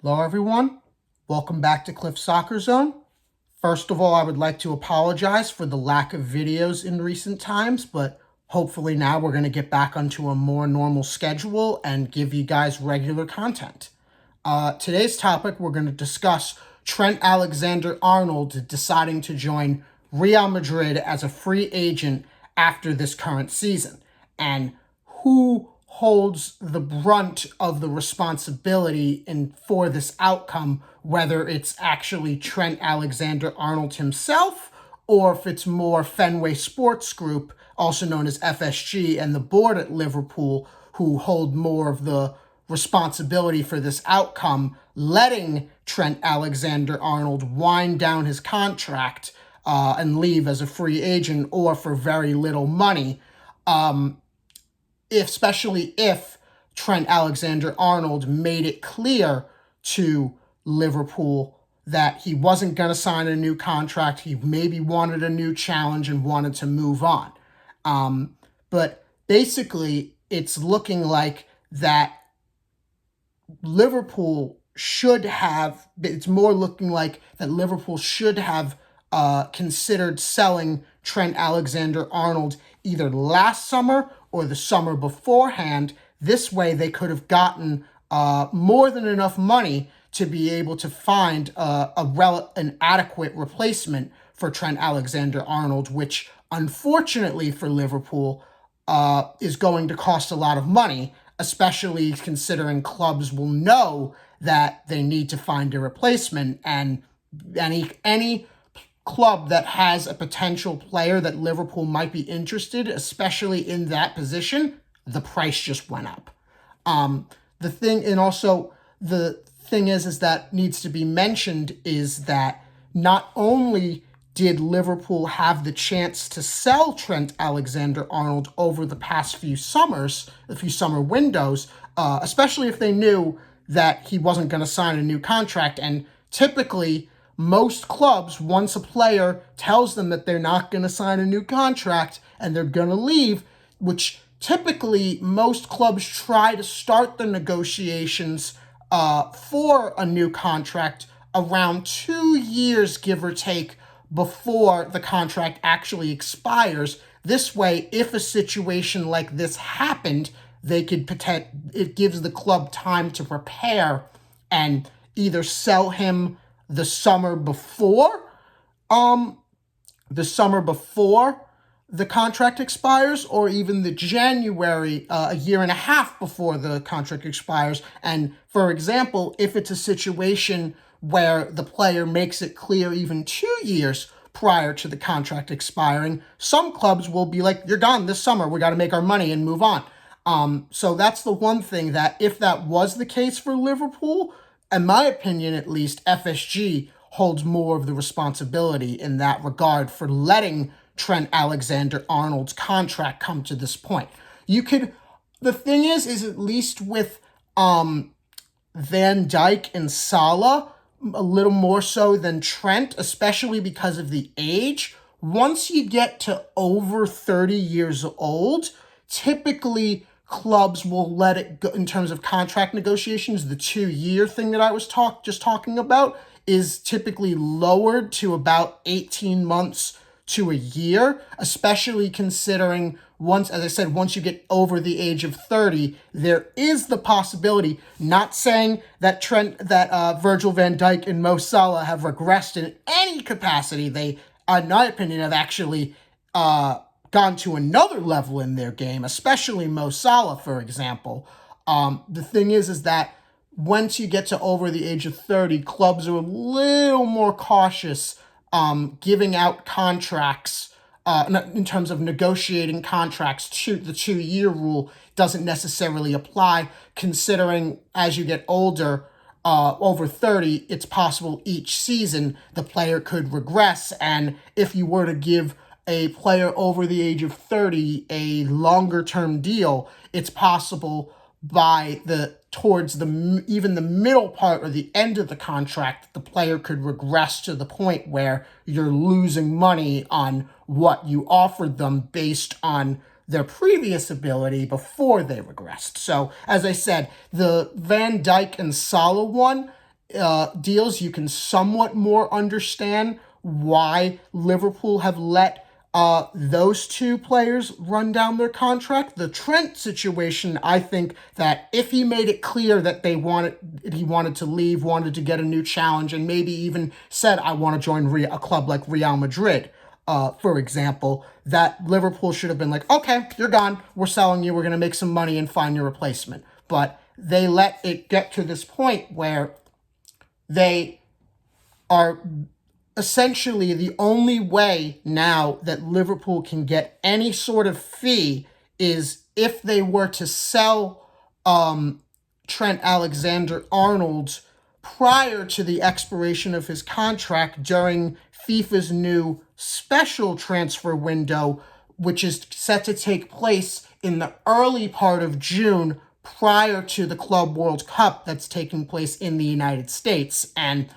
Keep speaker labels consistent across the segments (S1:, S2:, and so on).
S1: Hello everyone, welcome back to Cliff Soccer Zone. First of all, I would like to apologize for the lack of videos in recent times, but hopefully now we're going to get back onto a more normal schedule and give you guys regular content. Today's topic, we're going to discuss Trent Alexander Arnold deciding to join Real Madrid as a free agent after this current season, and who holds the brunt of the responsibility for this outcome, whether it's actually Trent Alexander Arnold himself or if it's more Fenway Sports Group, also known as FSG, and the board at Liverpool who hold more of the responsibility for this outcome, letting Trent Alexander Arnold wind down his contract and leave as a free agent or for very little money. Especially if Trent Alexander Arnold made it clear to Liverpool that he wasn't going to sign a new contract. He maybe wanted a new challenge and wanted to move on. But basically, it's looking like that Liverpool should have, it's more looking like that Liverpool should have considered selling Trent Alexander Arnold either last summer or the summer beforehand. This way they could have gotten more than enough money to be able to find an adequate replacement for Trent Alexander Arnold, which unfortunately for Liverpool is going to cost a lot of money, especially considering clubs will know that they need to find a replacement, and any club that has a potential player that Liverpool might be interested, especially in that position, the price just went up. The thing is that needs to be mentioned is that not only did Liverpool have the chance to sell Trent Alexander Arnold over the past few summers, a few summer windows, especially if they knew that he wasn't going to sign a new contract, and typically most clubs, once a player tells them that they're not going to sign a new contract and they're going to leave, which typically most clubs try to start the negotiations for a new contract around 2 years, give or take, before the contract actually expires. This way, if a situation like this happened, it gives the club time to prepare and either sell him the summer before the contract expires, or even the January, a year and a half before the contract expires. And for example, if it's a situation where the player makes it clear even 2 years prior to the contract expiring, some clubs will be like, you're gone this summer, we got to make our money and move on. So that's the one thing that if that was the case for Liverpool, in my opinion at least, FSG holds more of the responsibility in that regard for letting Trent Alexander Arnold's contract come to this point. The thing is at least with Van Dijk and Salah, a little more so than Trent, especially because of the age. Once you get to over 30 years old, typically clubs will let it go in terms of contract negotiations. The 2-year thing that I was just talking about is typically lowered to about 18 months to a year, especially considering once you get over the age of 30, there is the possibility, not saying that Virgil van Dijk and Mo Salah have regressed in any capacity. They, in my opinion, have actually gone to another level in their game, especially Mo Salah, for example. The thing is that once you get to over the age of 30, clubs are a little more cautious giving out contracts in terms of negotiating contracts. The 2-year rule doesn't necessarily apply, considering as you get older, over 30, it's possible each season the player could regress, and if you were to give a player over the age of 30 a longer term deal, it's possible by even the middle part or the end of the contract, the player could regress to the point where you're losing money on what you offered them based on their previous ability before they regressed. So, as I said, the Van Dijk and Salah one deals, you can somewhat more understand why Liverpool have let those two players run down their contract. The Trent situation, I think that if he made it clear that he wanted to leave, wanted to get a new challenge, and maybe even said, I want to join a club like Real Madrid, for example, that Liverpool should have been like, okay, you're gone. We're selling you. We're going to make some money and find your replacement. But they let it get to this point where they are essentially the only way now that Liverpool can get any sort of fee is if they were to sell Trent Alexander Arnold prior to the expiration of his contract during FIFA's new special transfer window, which is set to take place in the early part of June prior to the Club World Cup that's taking place in the United States. And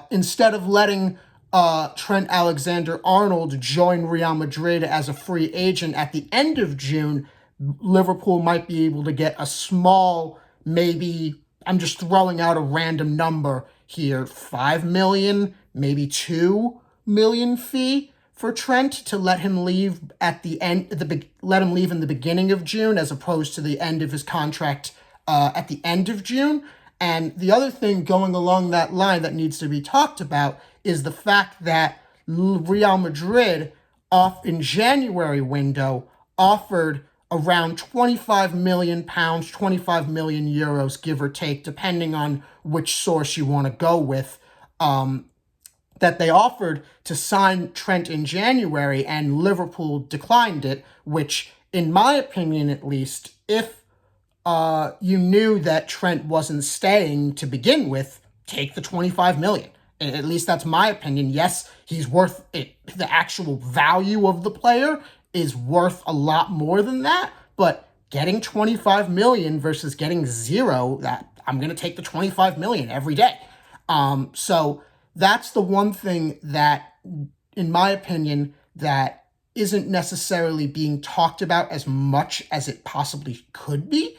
S1: instead of letting Trent Alexander Arnold join Real Madrid as a free agent at the end of June, Liverpool might be able to get a small, maybe, I'm just throwing out a random number here, 5 million, maybe 2 million fee for Trent to let him leave at the end, let him leave in the beginning of June as opposed to the end of his contract at the end of June. And the other thing going along that line that needs to be talked about is the fact that Real Madrid in January window offered around 25 million pounds, 25 million euros, give or take, depending on which source you want to go with, that they offered to sign Trent in January, and Liverpool declined it, which, in my opinion at least, if you knew that Trent wasn't staying to begin with, take the 25 million. At least that's my opinion. Yes, he's worth it. The actual value of the player is worth a lot more than that, but getting 25 million versus getting zero, that I'm going to take the 25 million every day. So that's the one thing that, in my opinion, that isn't necessarily being talked about as much as it possibly could be.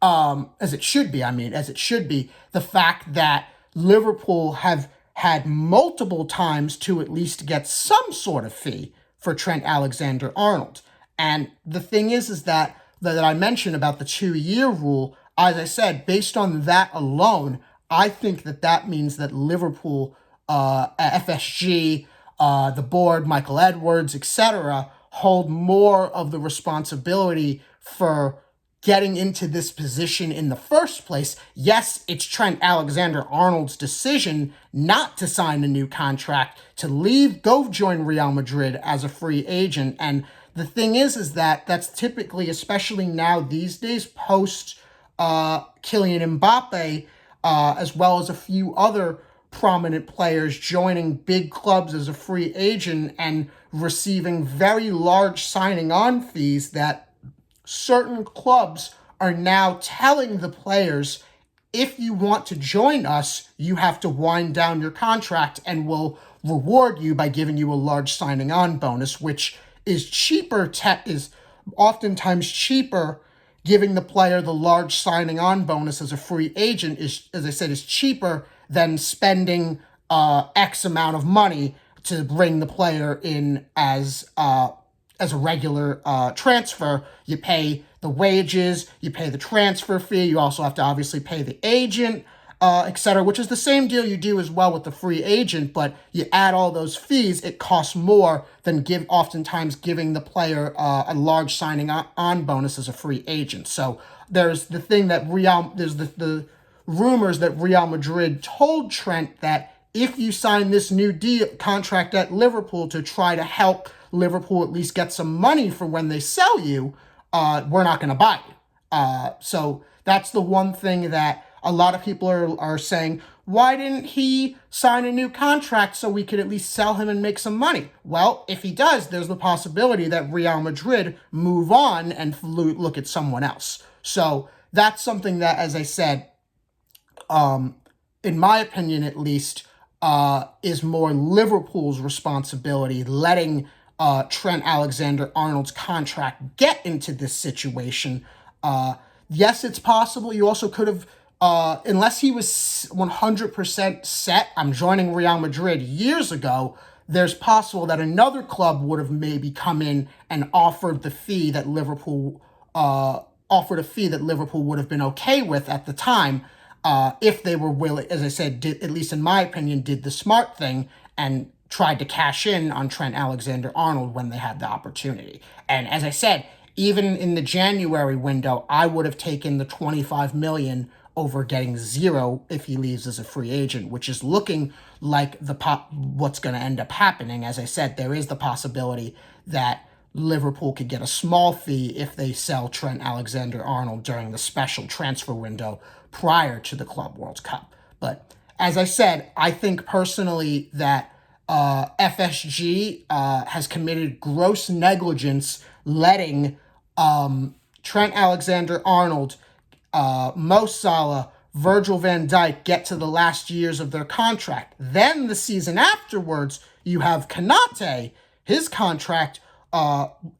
S1: As it should be, the fact that Liverpool have had multiple times to at least get some sort of fee for Trent Alexander Arnold. And the thing is that I mentioned about the 2-year rule, as I said, based on that alone, I think that means that Liverpool, FSG, the board, Michael Edwards, etc., hold more of the responsibility for getting into this position in the first place. Yes, it's Trent Alexander-Arnold's decision not to sign a new contract, to leave, go join Real Madrid as a free agent. And the thing is that that's typically, especially now these days, post Kylian Mbappe, as well as a few other prominent players joining big clubs as a free agent and receiving very large signing on fees, that certain clubs are now telling the players, if you want to join us, you have to wind down your contract and we'll reward you by giving you a large signing on bonus, which is is oftentimes cheaper. Giving the player the large signing on bonus as a free agent is, as I said, is cheaper than spending X amount of money to bring the player in as a regular transfer. You pay the wages, you pay the transfer fee, you also have to obviously pay the agent, etc., which is the same deal you do as well with the free agent, but you add all those fees, it costs more than oftentimes giving the player a large signing on bonus as a free agent. So there's the thing that there's the rumors that Real Madrid told Trent that if you sign this new contract at Liverpool to try to help Liverpool at least get some money for when they sell you, we're not going to buy you. So that's the one thing that a lot of people are saying, why didn't he sign a new contract so we could at least sell him and make some money? Well, if he does, there's the possibility that Real Madrid move on and look at someone else. So that's something that, as I said, in my opinion at least, is more Liverpool's responsibility, letting Trent Alexander-Arnold's contract get into this situation. Yes, it's possible. You also could have unless he was 100% set, I'm joining Real Madrid years ago, there's possible that another club would have maybe come in and offered the fee that Liverpool would have been okay with at the time, if they were willing, as I said, at least in my opinion, did the smart thing and tried to cash in on Trent Alexander Arnold when they had the opportunity. And as I said, even in the January window, I would have taken the 25 million over getting zero if he leaves as a free agent, which is looking like what's going to end up happening. As I said, there is the possibility that Liverpool could get a small fee if they sell Trent Alexander-Arnold during the special transfer window prior to the Club World Cup. But as I said, I think personally that FSG has committed gross negligence letting Trent Alexander-Arnold, Mo Salah, Virgil van Dijk get to the last years of their contract. Then the season afterwards, you have Konate, his contract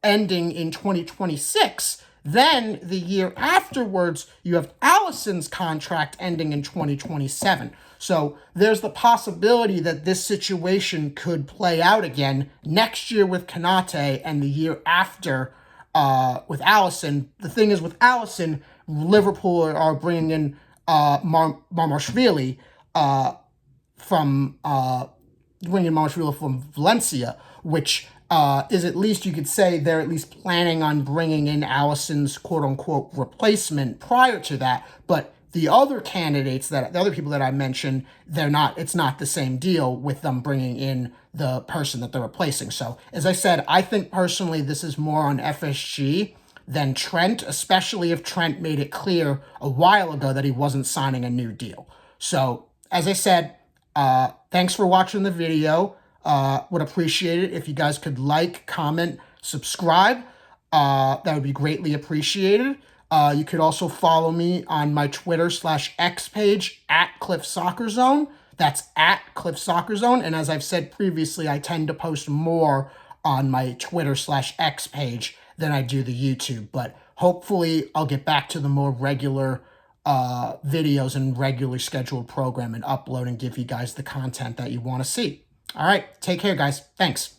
S1: ending in 2026. Then the year afterwards, you have Alisson's contract ending in 2027. So there's the possibility that this situation could play out again next year with Konate and the year after with Alisson. The thing is, with Alisson, Liverpool are bringing in Marmashvili from Valencia, which is, at least you could say they're at least planning on bringing in Alisson's quote-unquote replacement prior to that. But the other candidates, the other people that I mentioned, it's not the same deal with them bringing in the person that they're replacing. So as I said, I think personally this is more on FSG than Trent, especially if Trent made it clear a while ago that he wasn't signing a new deal. So as I said, thanks for watching the video. Would appreciate it if you guys could like, comment, subscribe. That would be greatly appreciated. You could also follow me on my Twitter/X page at Cliff Soccer Zone. That's at Cliff Soccer Zone. And as I've said previously, I tend to post more on my Twitter/X page than I do the YouTube. But hopefully I'll get back to the more regular videos and regularly scheduled program and upload and give you guys the content that you want to see. All right, take care, guys. Thanks.